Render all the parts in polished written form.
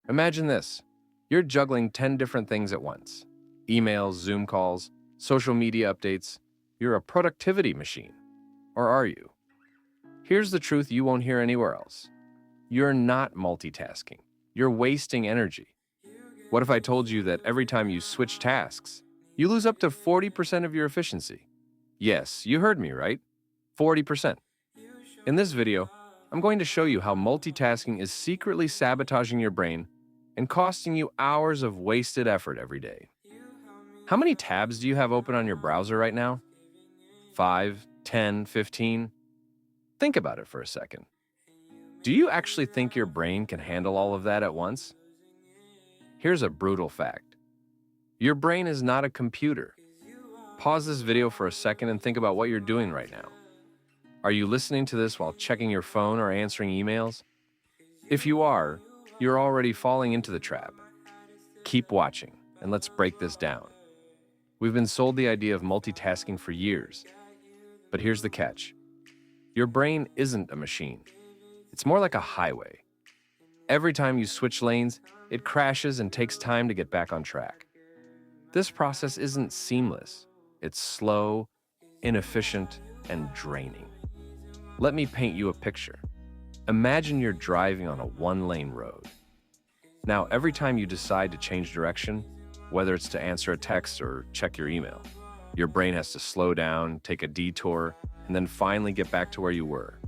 Imagine this. You're juggling 10 different things at once. Emails, Zoom calls, social media updates. You're a productivity machine. Or are you? Here's the truth you won't hear anywhere else. You're not multitasking. You're wasting energy. What if I told you that every time you switch tasks, you lose up to 40% of your efficiency? Yes, you heard me right. 40%. In this video, I'm going to show you how multitasking is secretly sabotaging your brain and costing you hours of wasted effort every day. How many tabs do you have open on your browser right now? 5, 10, 15? Think about it for a second. Do you actually think your brain can handle all of that at once? Here's a brutal fact. Your brain is not a computer. Pause this video for a second and think about what you're doing right now. Are you listening to this while checking your phone or answering emails? If you are, you're already falling into the trap. Keep watching, and let's break this down. We've been sold the idea of multitasking for years. But here's the catch. Your brain isn't a machine. It's more like a highway. Every time you switch lanes, it crashes and takes time to get back on track. This process isn't seamless. It's slow, inefficient, and draining. Let me paint you a picture. Imagine you're driving on a one-lane road. Now, every time you decide to change direction, whether it's to answer a text or check your email, your brain has to slow down, take a detour, and then finally get back to where you were.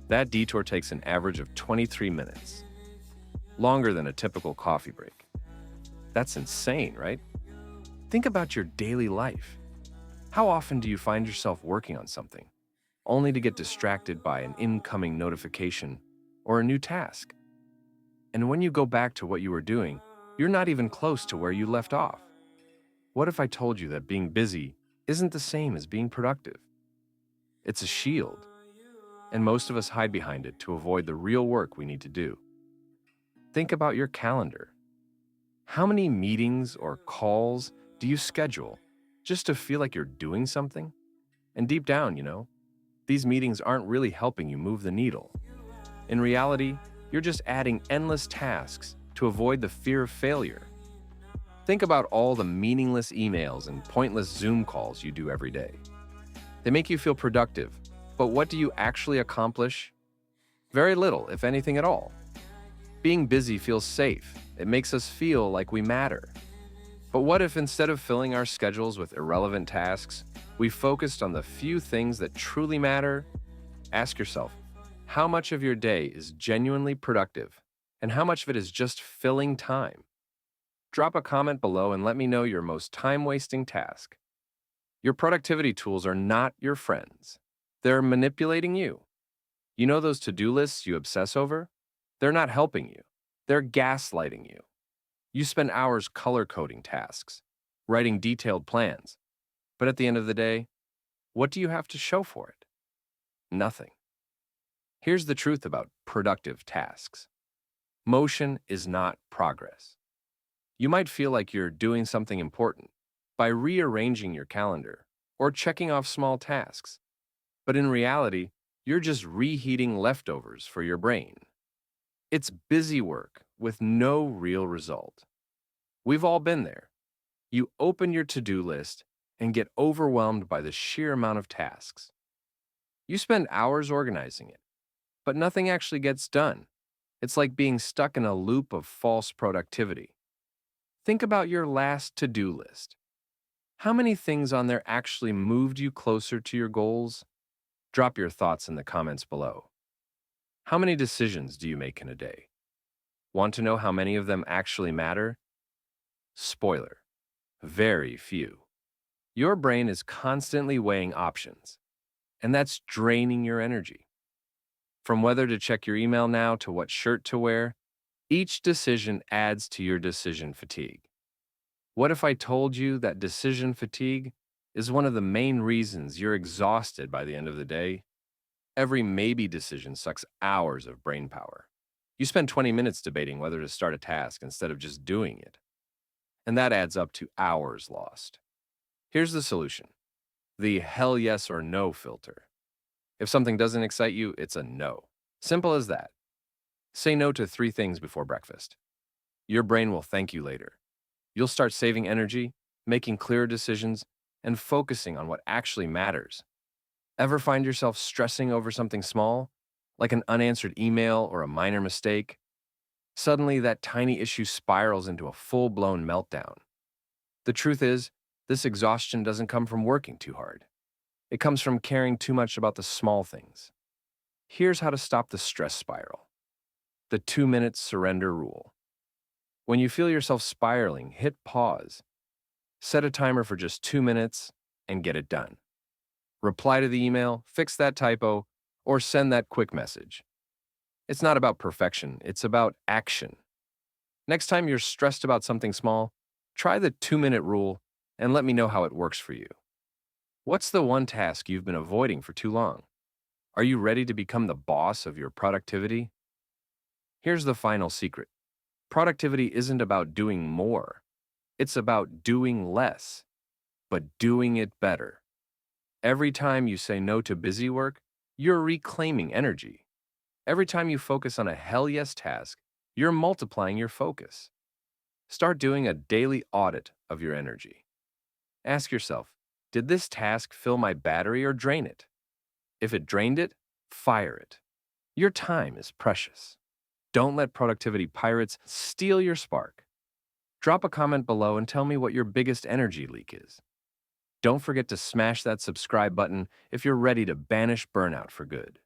That detour takes an average of 23 minutes, longer than a typical coffee break. That's insane, right? Think about your daily life. How often do you find yourself working on something, only to get distracted by an incoming notification or a new task? And when you go back to what you were doing, you're not even close to where you left off. What if I told you that being busy isn't the same as being productive? It's a shield, and most of us hide behind it to avoid the real work we need to do. Think about your calendar. How many meetings or calls do you schedule just to feel like you're doing something? And deep down, these meetings aren't really helping you move the needle. In reality, you're just adding endless tasks to avoid the fear of failure. Think about all the meaningless emails and pointless Zoom calls you do every day. They make you feel productive, but what do you actually accomplish? Very little, if anything at all. Being busy feels safe. It makes us feel like we matter. But what if instead of filling our schedules with irrelevant tasks, we focused on the few things that truly matter? Ask yourself, how much of your day is genuinely productive, and how much of it is just filling time? Drop a comment below and let me know your most time-wasting task. Your productivity tools are not your friends. They're manipulating you. You know those to-do lists you obsess over? They're not helping you. They're gaslighting you. You spend hours color-coding tasks, writing detailed plans. But at the end of the day, what do you have to show for it? Nothing. Here's the truth about productive tasks. Motion is not progress. You might feel like you're doing something important by rearranging your calendar or checking off small tasks. But in reality, you're just reheating leftovers for your brain. It's busy work with no real result. We've all been there. You open your to-do list and get overwhelmed by the sheer amount of tasks. You spend hours organizing it, but nothing actually gets done. It's like being stuck in a loop of false productivity. Think about your last to-do list. How many things on there actually moved you closer to your goals? Drop your thoughts in the comments below. How many decisions do you make in a day? Want to know how many of them actually matter? Spoiler: very few. Your brain is constantly weighing options, and that's draining your energy. From whether to check your email now to what shirt to wear, each decision adds to your decision fatigue. What if I told you that decision fatigue is one of the main reasons you're exhausted by the end of the day? Every maybe decision sucks hours of brain power. You spend 20 minutes debating whether to start a task instead of just doing it. And that adds up to hours lost. Here's the solution: the hell yes or no filter. If something doesn't excite you, it's a no. Simple as that. Say no to 3 things before breakfast. Your brain will thank you later. You'll start saving energy, making clearer decisions, and focusing on what actually matters. Ever find yourself stressing over something small, like an unanswered email or a minor mistake? Suddenly, that tiny issue spirals into a full-blown meltdown. The truth is, this exhaustion doesn't come from working too hard. It comes from caring too much about the small things. Here's how to stop the stress spiral. The 2-minute surrender rule. When you feel yourself spiraling, hit pause. Set a timer for just 2 minutes and get it done. Reply to the email, fix that typo, or send that quick message. It's not about perfection, it's about action. Next time you're stressed about something small, try the 2-minute rule and let me know how it works for you. What's the one task you've been avoiding for too long? Are you ready to become the boss of your productivity? Here's the final secret. Productivity isn't about doing more. It's about doing less, but doing it better. Every time you say no to busy work, you're reclaiming energy. Every time you focus on a hell yes task, you're multiplying your focus. Start doing a daily audit of your energy. Ask yourself, did this task fill my battery or drain it? If it drained it, fire it. Your time is precious. Don't let productivity pirates steal your spark. Drop a comment below and tell me what your biggest energy leak is. Don't forget to smash that subscribe button if you're ready to banish burnout for good.